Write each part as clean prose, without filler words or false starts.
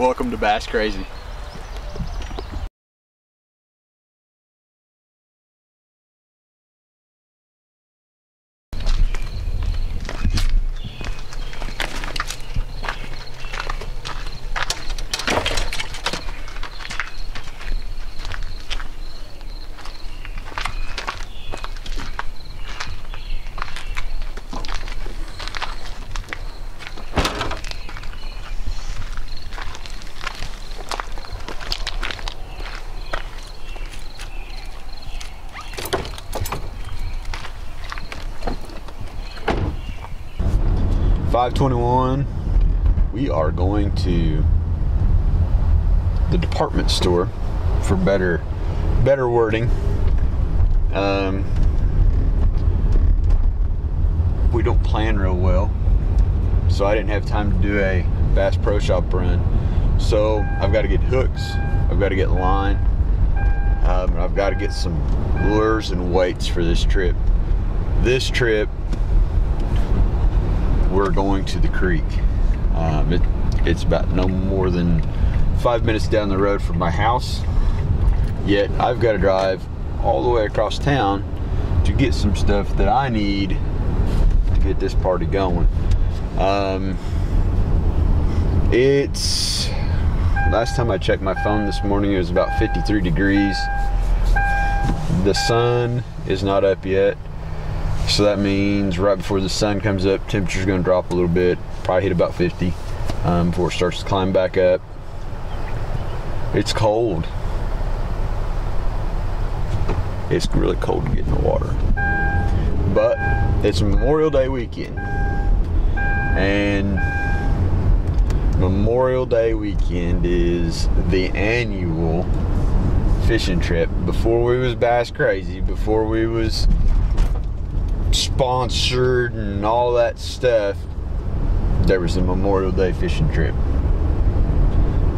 Welcome to Bass Crazy. $5:21. We are going to the department store for better wording. We don't plan real well, so I didn't have time to do a Bass Pro Shop run. So I've got to get hooks, I've got to get line, I've got to get some lures and weights for this trip. This trip, we're going to the creek. It's about no more than 5 minutes down the road from my house, yet I've got to drive all the way across town to get some stuff that I need to get this party going. It's last time I checked my phone this morning, it was about 53 degrees. The sun is not up yet, so that means right before the sun comes up, temperature's going to drop a little bit, probably hit about 50 before it starts to climb back up. It's cold. It's really cold to get in the water. But it's Memorial Day weekend. And Memorial Day weekend is the annual fishing trip. Before we was Bass Crazy, before we was sponsored and all that stuff, there was a Memorial Day fishing trip.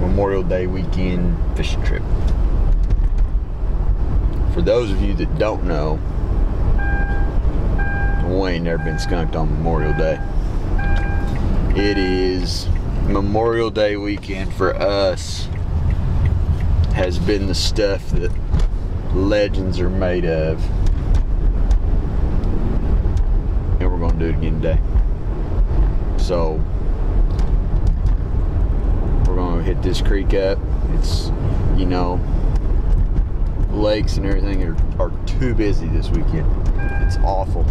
Memorial Day weekend fishing trip. For those of you that don't know, we ain't never been skunked on Memorial Day. It is Memorial Day weekend for us has been the stuff that legends are made of. And we're gonna do it again today. So we're gonna hit this creek up. It's, you know, lakes and everything are too busy this weekend. It's awful.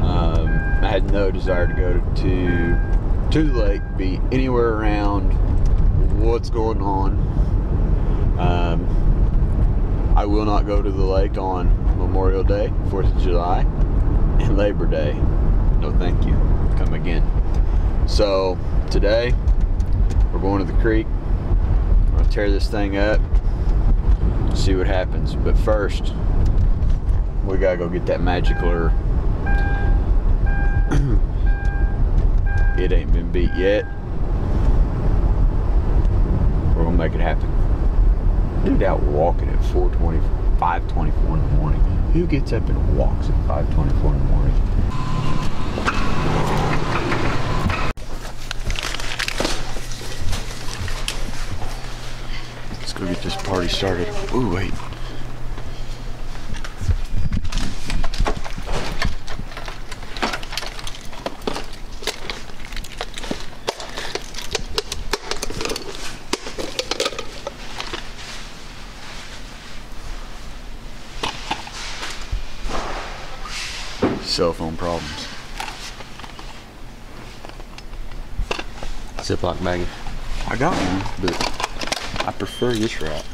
I had no desire to go to the lake, be anywhere around what's going on. I will not go to the lake on Memorial Day, 4th of July, and Labor Day. No thank you. Come again. So today we're going to the creek. We're going to tear this thing up, see what happens. But first, we gotta go get that magic lure. It ain't been beat yet. We're gonna make it happen. Dude out walking at 5:24 in the morning. Who gets up and walks at 5:24 in the morning? Let's go get this party started. Ooh, wait. Cell phone problems. Ziploc bag. I got one, but I prefer this route.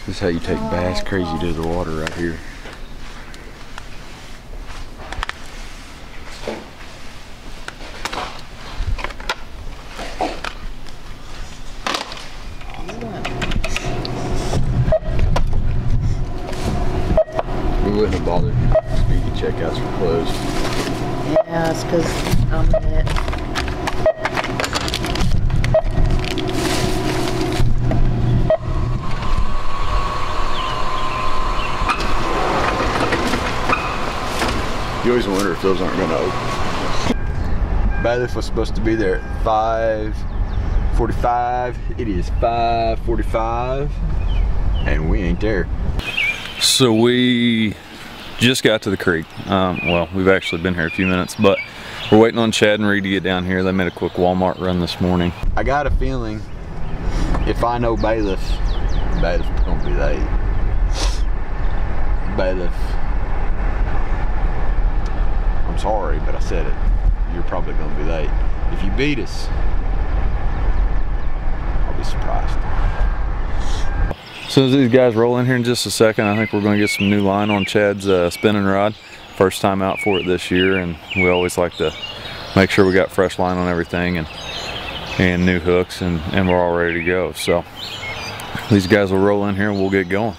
This is how you take Bass Crazy to the water right here. We wouldn't have bothered. Speedy checkouts were closed. Yeah, it's because I'm it. You always wonder if those aren't gonna open. Bailiff was supposed to be there at 5:45. It is 5:45, and we ain't there. So we just got to the creek. Well, we've actually been here a few minutes, but we're waiting on Chad and Reed to get down here. They made a quick Walmart run this morning. I got a feeling if I know Bailiff's gonna be late. Bailiff, I'm sorry, but I said it. You're probably gonna be late. If you beat us, I'll be surprised. As soon as these guys roll in here in just a second, I think we're going to get some new line on Chad's spinning rod. First time out for it this year, and we always like to make sure we got fresh line on everything and new hooks, and we're all ready to go. So these guys will roll in here and we'll get going.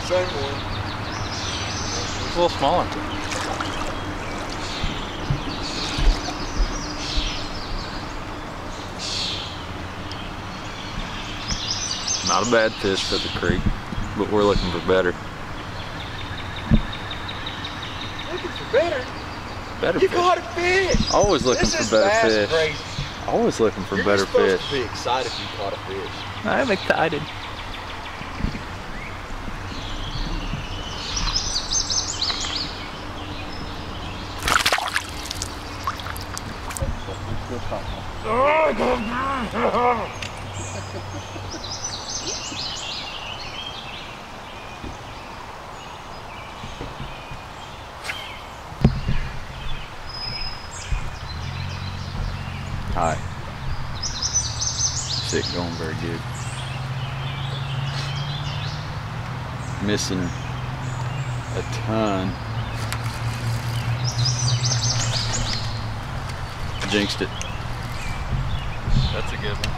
Same one. It's a little smaller. Not a bad fish for the creek, but we're looking for better. Looking for better? Better You fish. caught a fish! Always looking This for is better bass fish. crazy. Always looking for You're better supposed fish. to be excited if you caught a fish. I'm excited. Hi. Sick, going very good. Missing a ton. Jinxed it. That's a good one.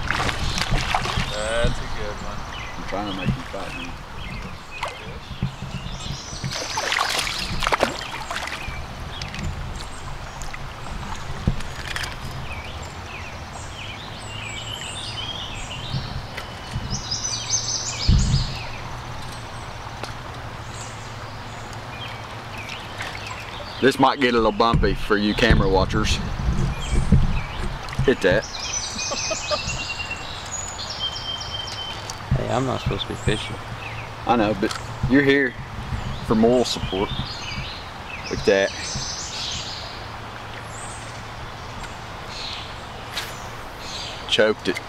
That's a good one. I'm trying to make you fight me. This might get a little bumpy for you camera watchers. Hit that. Hey, I'm not supposed to be fishing. I know, but you're here for moral support. Look at that. Choked it.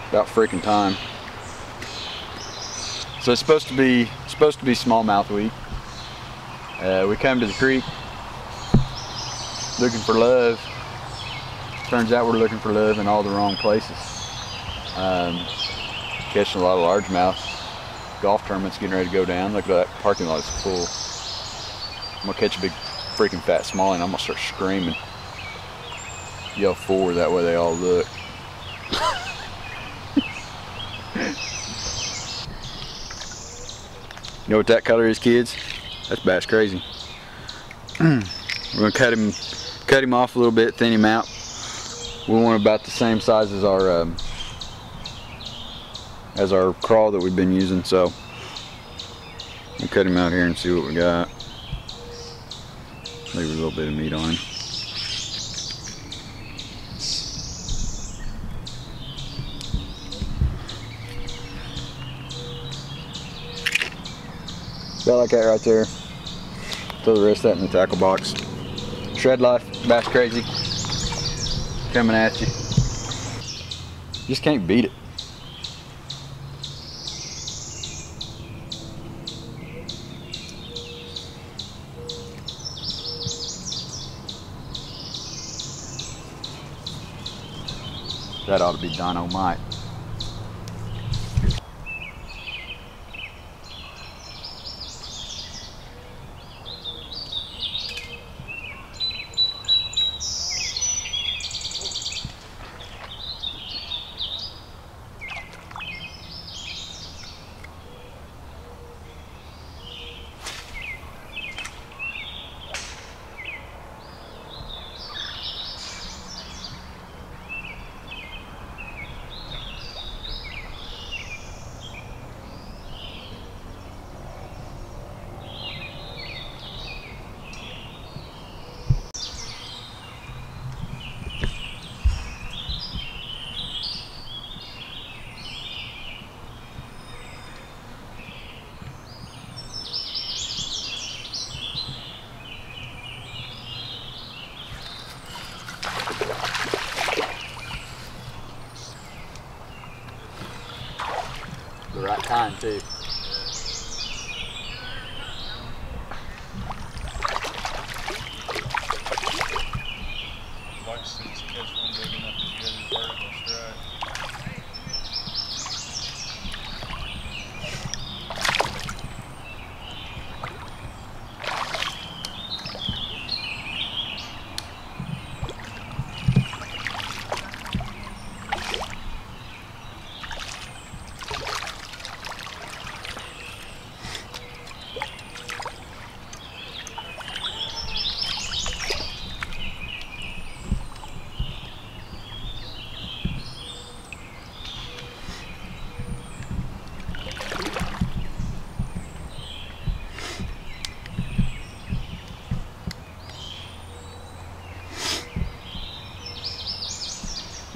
About freaking time. So it's supposed to be smallmouth week. We come to the creek looking for love. Turns out we're looking for love in all the wrong places. Catching a lot of largemouth. Golf tournament's getting ready to go down. Look at that parking lot is full. I'm gonna catch a big freaking fat smallie and I'm gonna start screaming. Yell forward, that way they all look. You know what that color is, kids? That's bass crazy. We're gonna cut him off a little bit, thin him out. We want about the same size as our as our crawl that we've been using. So we'll cut him out here and see what we got. Leave a little bit of meat on him. About like that right there. Throw the rest of that in the tackle box. Shred Life, Bass Crazy, coming at you. Just can't beat it. That ought to be dynamite. The right time too.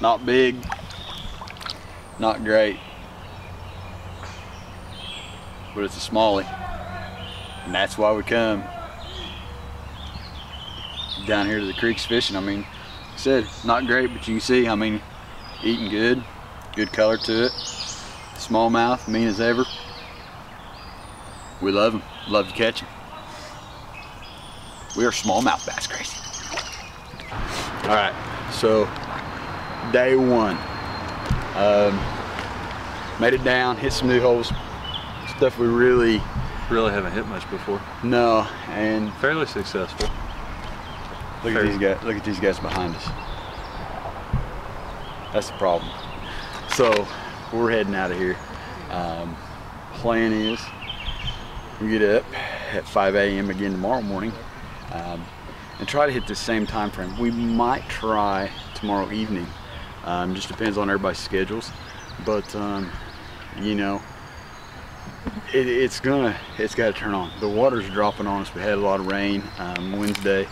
Not big, not great, but it's a smallie, and that's why we come down here to the creeks fishing. I mean, like I said, not great, but you can see, I mean, eating good, good color to it, smallmouth, mean as ever. We love them, love to catch them. We are smallmouth bass crazy. All right, so day one, made it down, hit some new holes, stuff we really haven't hit much before. No, and Fairly successful. look at these guys. Look at these guys behind us. That's the problem. So we're heading out of here. Plan is we get up at 5 a.m. again tomorrow morning, and try to hit the same time frame. We might try tomorrow evening. Just depends on everybody's schedules, but you know, it's got to turn on. The water's dropping on us. We had a lot of rain Wednesday.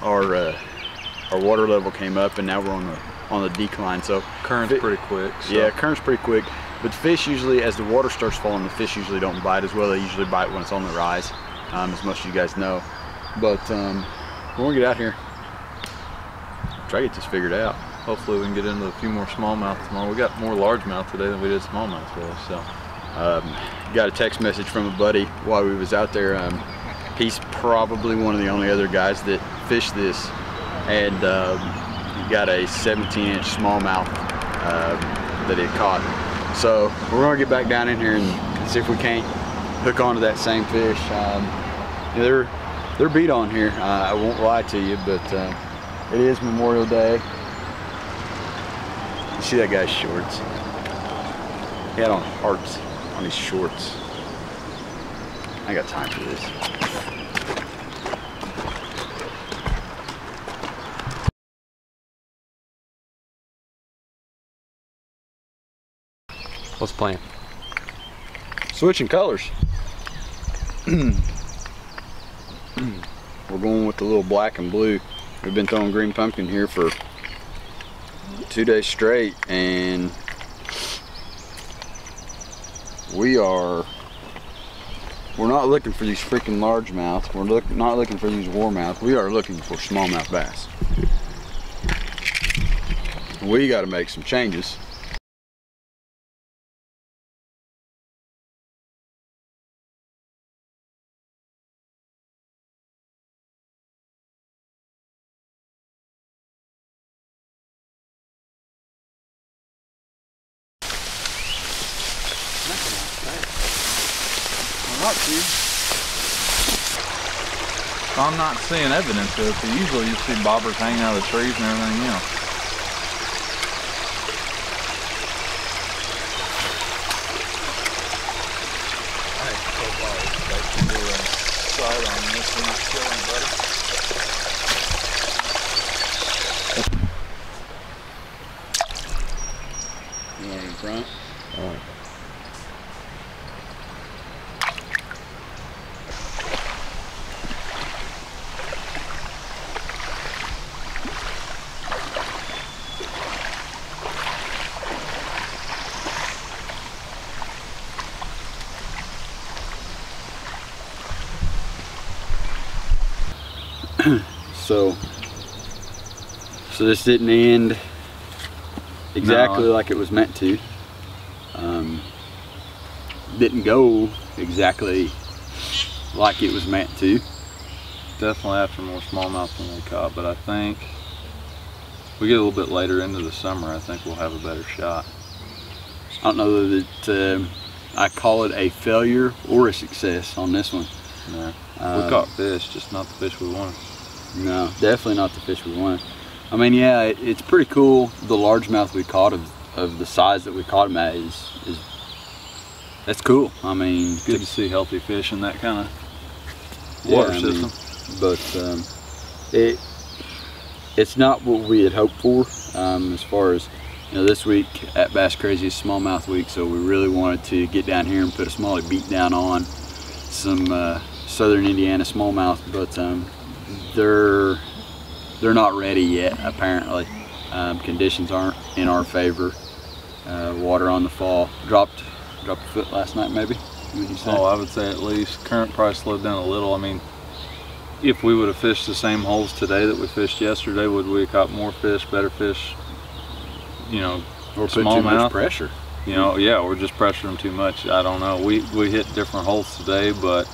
Our water level came up, and now we're on the decline. So Current's pretty quick. So. Yeah, current's pretty quick. But the fish usually, as the water starts falling, the fish usually don't bite as well. They usually bite when it's on the rise, as most of you guys know. But we're gonna get out here, try to get this figured out. Hopefully we can get into a few more smallmouth tomorrow. We got more largemouth today than we did smallmouth today. So got a text message from a buddy while we was out there. He's probably one of the only other guys that fished this, and got a 17-inch smallmouth that he caught. So we're gonna get back down in here and see if we can't hook onto that same fish. They're beat on here. I won't lie to you, but it is Memorial Day. You see that guy's shorts? He had on hearts on his shorts. I got time for this. What's the plan? Switching colors. We're going with the little black and blue. We've been throwing green pumpkin here for 2 days straight, and we're not looking for these freaking largemouth. We're not looking for these warmouth. We are looking for smallmouth bass. We got to make some changes. I'm not seeing evidence of it, but usually you see bobbers hanging out of the trees and everything else. You want it in front? All right. So this didn't end exactly like it was meant to. Didn't go exactly like it was meant to. Definitely after more smallmouth than we caught, but I think we get a little bit later into the summer, I think we'll have a better shot. I don't know that I call it a failure or a success on this one. No. We caught fish, just not the fish we wanted. No, definitely not the fish we wanted. I mean, yeah, it's pretty cool. The largemouth we caught of the size that we caught them at is that's cool. I mean, it's good to see healthy fish in that kind of water system. But it's not what we had hoped for as far as, you know, this week at Bass Crazy is smallmouth week, so we really wanted to get down here and put a smallie beat down on some southern Indiana smallmouth, but they're not ready yet, apparently. Conditions aren't in our favor. Water on the fall. Dropped a foot last night, maybe? Would you say? Oh, I would say at least. Current price slowed down a little. I mean, if we would have fished the same holes today that we fished yesterday, would we have caught more fish, better fish? You know, or put too much pressure. You know, yeah, or just pressure them too much. I don't know. We hit different holes today, but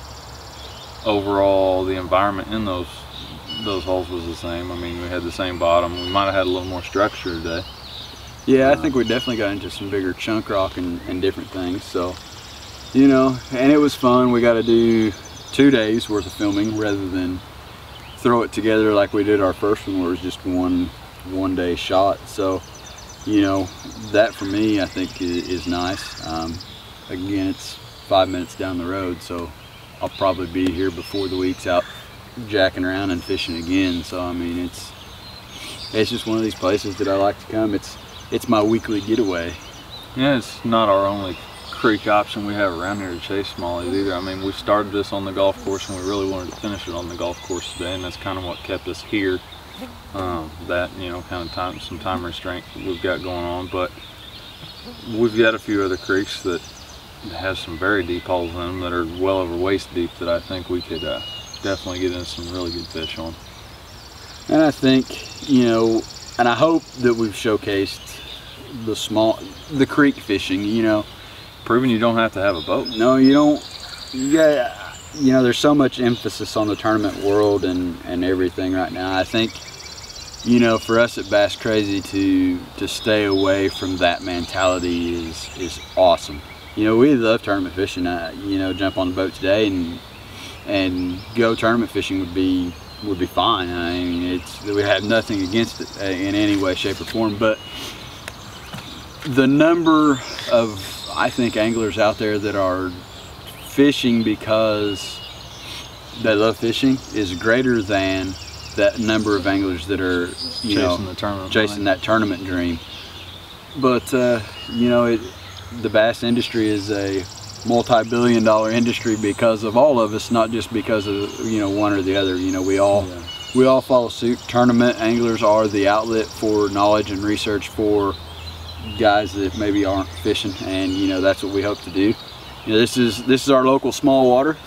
overall the environment in those holes was the same. I mean, we had the same bottom. We might have had a little more structure today. Yeah, I think we definitely got into some bigger chunk rock and different things. So, you know, and it was fun. We got to do 2 days worth of filming rather than throw it together like we did our first one, where it was just one day shot. So, you know, that for me, I think is nice. Again, it's 5 minutes down the road, so I'll probably be here before the week's out jacking around and fishing again. So I mean, it's just one of these places that I like to come. It's my weekly getaway. Yeah, it's not our only creek option we have around here to chase smallies either. I mean, we started this on the golf course and we really wanted to finish it on the golf course today, and that's kind of what kept us here. That, you know, kind of some time restraint we've got going on, but we've got a few other creeks that have some very deep holes in them that are well over waist deep that I think we could definitely get in some really good fish on. And I think, you know, and I hope that we've showcased the creek fishing, you know. Proving you don't have to have a boat. No, you don't. Yeah, you know, there's so much emphasis on the tournament world and everything right now. I think, you know, for us at Bass Crazy to stay away from that mentality is awesome. You know, we love tournament fishing. You know, jump on the boat today and go tournament fishing would be fine. I mean, we have nothing against it in any way, shape, or form. But the number of, I think, anglers out there that are fishing because they love fishing is greater than that number of anglers that are, you know, chasing that tournament dream. But you know, the bass industry is a multi-billion-dollar industry because of all of us, not just because of, you know, one or the other. You know, we all follow suit. Tournament anglers are the outlet for knowledge and research for guys that maybe aren't fishing, and you know, that's what we hope to do. You know, this is our local small water.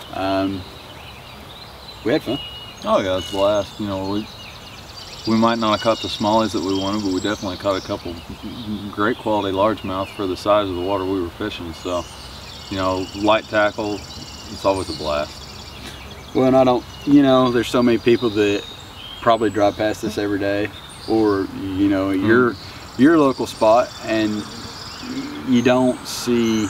We had fun. Oh yeah, it's a blast. You know, we might not have caught the smallies that we wanted, but we definitely caught a couple great quality largemouth for the size of the water we were fishing. So, you know, light tackle, it's always a blast. Well, and I don't, you know, there's so many people that probably drive past this every day, or you know, your local spot, and you don't see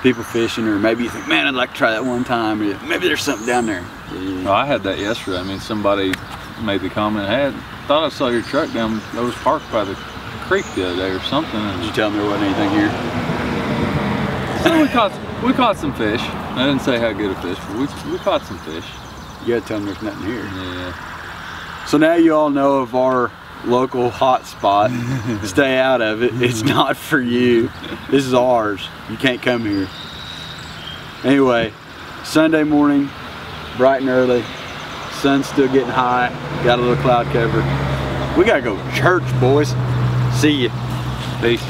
people fishing, or maybe you think, man, I'd like to try that one time, or maybe there's something down there. Well, I had that yesterday. I mean, somebody made the comment, hey, I thought I saw your truck down, that was parked by the creek the other day or something. And did you tell them there wasn't anything here? So we caught some fish. I didn't say how good a fish, but we caught some fish. You gotta tell them there's nothing here. Yeah. So now you all know of our local hot spot. Stay out of it. It's not for you. This is ours. You can't come here. Anyway, Sunday morning, bright and early. Sun's still getting high. Got a little cloud cover. We gotta go to church, boys. See ya. Peace.